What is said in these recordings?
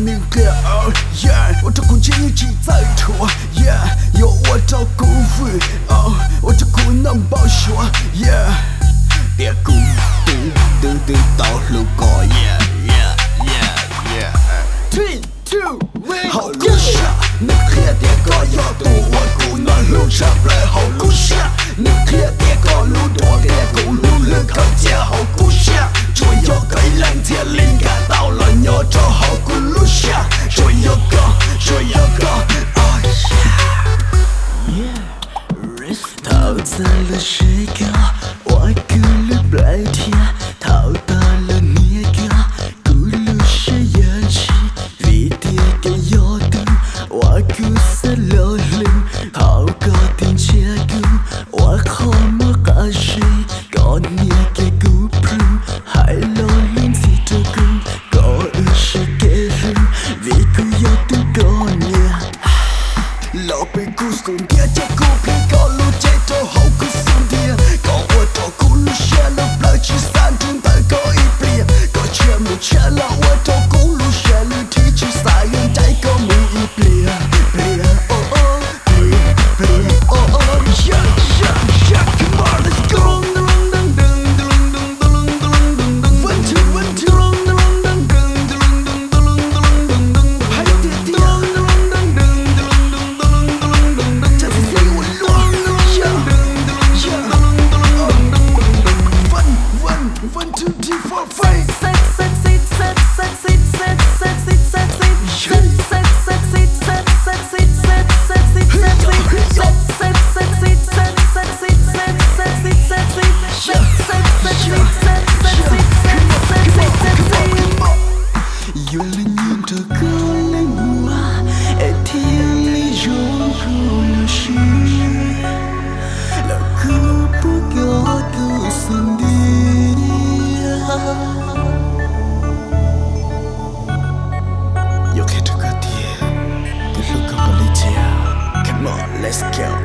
那个我照顾建议只在拖有我照顾费我照顾能报销别顾都到路过3, 2, 好故事那黑点个要多我顾那路上来好故事那黑点个路多给顾路了靠近好故事主要给两天灵感到了要找好故路下主要个逃在了谁家我顾了白天逃到了你家顾路是眼睛vì tiếc cái gió từng hoa cứ sẽ lơ lửng hào có tiếng che cứng hoa khó mất cả gì còn nhẹ cái cú prung hãy lo lắng gì cho cưng có ư sẽ kể rừng vì cứ gió từng có nhẹ lo bị cú xuống kia chắc cú bị có lu chạy cho hậu cú xuống kia có hoa cho cú lu xe lúc lời chỉ san chúng ta có ý bia có chuyện một cha là hoa cho cú lu xe lu thì chỉ sai hơn trái có mùi ý bia come on let's go Come on, let's go.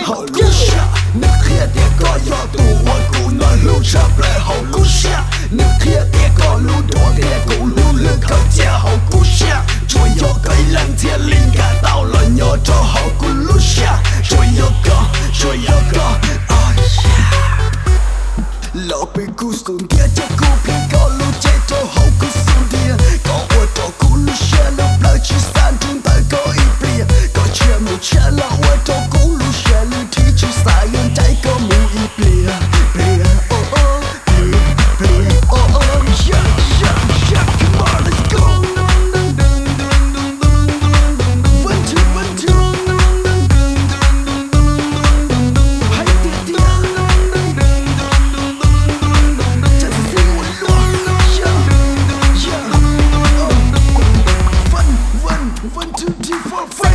Hậu cú xa nước kia để có gió tù hoa cụ nói lưu sắp lại hậu cú xa nước kia để có lưu đỏ để cụ lưu lưng khởi chia hậu cú xa rồi gió cây lăng thiên linh cả tao là nhỏ cho hậu cú lưu xa rồi gió có lo bị cú xuống kia chắc cú bị có lưu chạy cho hậu cú xuống kia có hoa cho cú lưu xa lúc lời chỉ san chúng ta có ý bia có chuyện một cha là hoa cho cú lưu xa lưu thì chỉ sai hơn trái có mùi ý bia come on let's go One, two, three, four, five.